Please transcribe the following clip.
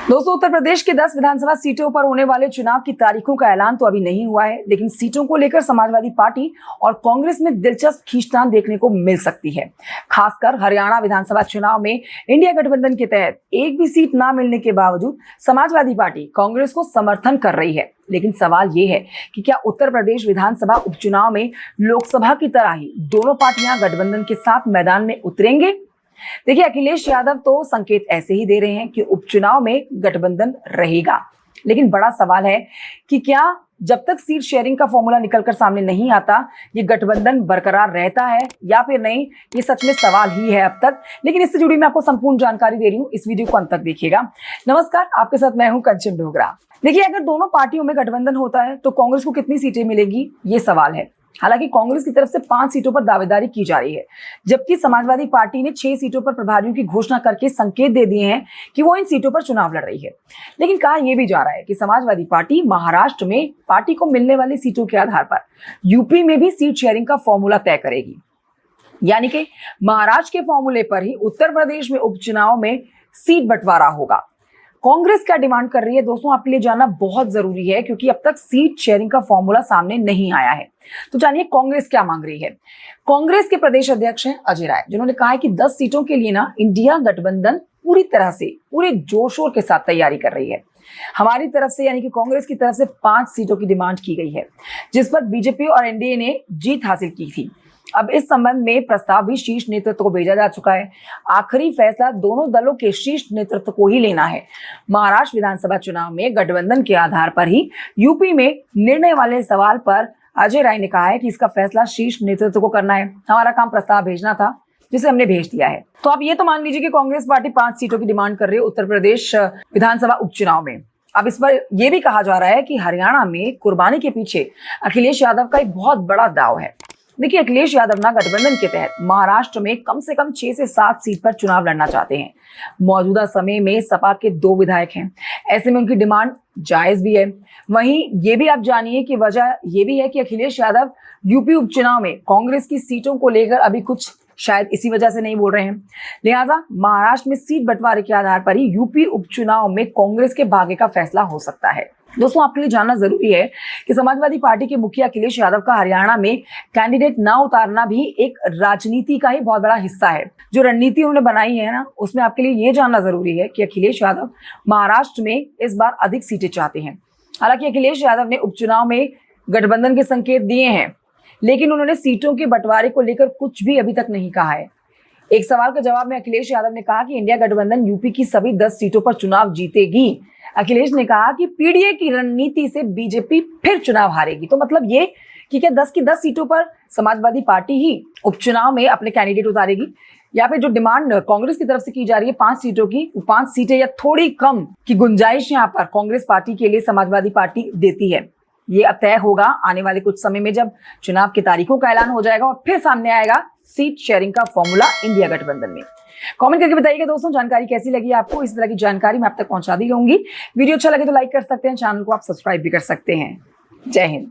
दोस्तों, उत्तर प्रदेश के 10 विधानसभा सीटों पर होने वाले चुनाव की तारीखों का ऐलान तो अभी नहीं हुआ है, लेकिन सीटों को लेकर समाजवादी पार्टी और कांग्रेस में दिलचस्प खींचतान देखने को मिल सकती है। खासकर हरियाणा विधानसभा चुनाव में इंडिया गठबंधन के तहत एक भी सीट न मिलने के बावजूद समाजवादी पार्टी कांग्रेस को समर्थन कर रही है। लेकिन सवाल ये है कि क्या उत्तर प्रदेश विधानसभा उपचुनाव में लोकसभा की तरह ही दोनों पार्टियां गठबंधन के साथ मैदान में उतरेंगे? देखिए, अखिलेश यादव तो संकेत ऐसे ही दे रहे हैं कि उपचुनाव में गठबंधन रहेगा, लेकिन बड़ा सवाल है कि क्या जब तक सीट शेयरिंग का फॉर्मूला निकलकर सामने नहीं आता, ये गठबंधन बरकरार रहता है या फिर नहीं, ये सच में सवाल ही है अब तक। लेकिन इससे जुड़ी मैं आपको संपूर्ण जानकारी दे रही हूँ, इस वीडियो को अंत तक देखिएगा। नमस्कार, आपके साथ मैं हूँ कंचन डोगरा। देखिए, अगर दोनों पार्टियों में गठबंधन होता है तो कांग्रेस को कितनी सीटें मिलेंगी, ये सवाल है। हालांकि कांग्रेस की तरफ से 5 सीटों पर दावेदारी की जा रही है, जबकि समाजवादी पार्टी ने 6 सीटों पर प्रभारियों की घोषणा करके संकेत दे दिए हैं कि वो इन सीटों पर चुनाव लड़ रही है। लेकिन कहा यह भी जा रहा है कि समाजवादी पार्टी महाराष्ट्र में पार्टी को मिलने वाली सीटों के आधार पर यूपी में भी सीट शेयरिंग का फॉर्मूला तय करेगी, यानी कि महाराष्ट्र के फॉर्मूले पर ही उत्तर प्रदेश में उपचुनाव में सीट बंटवारा होगा। कांग्रेस क्या डिमांड कर रही है, दोस्तों आपके लिए जानना बहुत जरूरी है, क्योंकि अब तक सीट शेयरिंग का फॉर्मूला सामने नहीं आया है। तो जानिए कांग्रेस क्या मांग रही है। कांग्रेस के प्रदेश अध्यक्ष हैं अजय राय, जिन्होंने कहा है कि 10 सीटों के लिए ना इंडिया गठबंधन पूरी तरह से पूरे जोर शोर के साथ तैयारी कर रही है। हमारी तरफ से यानी कि कांग्रेस की तरफ से 5 सीटों की डिमांड की गई है, जिस पर बीजेपी और एनडीए ने जीत हासिल की थी। अब इस संबंध में प्रस्ताव भी शीर्ष नेतृत्व को भेजा जा चुका है। आखिरी फैसला दोनों दलों के शीर्ष नेतृत्व को ही लेना है। महाराष्ट्र विधानसभा चुनाव में गठबंधन के आधार पर ही यूपी में निर्णय वाले सवाल पर अजय राय ने कहा है कि इसका फैसला शीर्ष नेतृत्व को करना है। हमारा काम प्रस्ताव भेजना था, जिसे हमने भेज दिया है। तो आप ये तो मान लीजिए कि कांग्रेस पार्टी 5 सीटों की डिमांड कर रही है उत्तर प्रदेश विधानसभा उपचुनाव में। अब इस पर यह भी कहा जा रहा है कि हरियाणा में कुर्बानी के पीछे अखिलेश यादव का एक बहुत बड़ा दांव है। देखिए, अखिलेश यादव ना गठबंधन के तहत महाराष्ट्र में कम से कम 6 से 7 सीट पर चुनाव लड़ना चाहते हैं। मौजूदा समय में सपा के 2 विधायक हैं, ऐसे में उनकी डिमांड जायज भी है। वहीं ये भी आप जानिए कि वजह ये भी है कि अखिलेश यादव यूपी उपचुनाव में कांग्रेस की सीटों को लेकर अभी कुछ शायद इसी वजह से नहीं बोल रहे हैं। लिहाजा महाराष्ट्र में सीट बंटवारे के आधार पर ही यूपी उपचुनाव में कांग्रेस के भाग्य का फैसला हो सकता है। दोस्तों, आपके लिए जानना जरूरी है कि समाजवादी पार्टी के मुखिया अखिलेश यादव का हरियाणा में कैंडिडेट ना उतारना भी एक राजनीति का ही बहुत बड़ा हिस्सा है। जो रणनीति उन्होंने बनाई है ना, उसमें आपके लिए ये जानना जरूरी है कि अखिलेश यादव महाराष्ट्र में इस बार अधिक सीटें चाहते हैं। हालांकि अखिलेश यादव ने उपचुनाव में गठबंधन के संकेत दिए हैं, लेकिन उन्होंने सीटों के बंटवारे को लेकर कुछ भी अभी तक नहीं कहा है। एक सवाल के जवाब में अखिलेश यादव ने कहा कि इंडिया गठबंधन यूपी की सभी 10 सीटों पर चुनाव जीतेगी। अखिलेश ने कहा कि पीडीए की रणनीति से बीजेपी फिर चुनाव हारेगी। तो मतलब ये कि क्या 10 की 10 सीटों पर समाजवादी पार्टी ही उपचुनाव में अपने कैंडिडेट उतारेगी, या फिर जो डिमांड कांग्रेस की तरफ से की जा रही है 5 सीटों की, 5 सीटें या थोड़ी कम की गुंजाइश यहाँ पर कांग्रेस पार्टी के लिए समाजवादी पार्टी देती है। ये अब तय होगा आने वाले कुछ समय में, जब चुनाव की तारीखों का ऐलान हो जाएगा और फिर सामने आएगा सीट शेयरिंग का फॉर्मूला इंडिया गठबंधन में। कमेंट करके बताइएगा दोस्तों, जानकारी कैसी लगी आपको। इस तरह की जानकारी मैं आप तक पहुंचाती रहूंगी। वीडियो अच्छा लगे तो लाइक कर सकते हैं, चैनल को आप सब्सक्राइब भी कर सकते हैं। जय हिंद।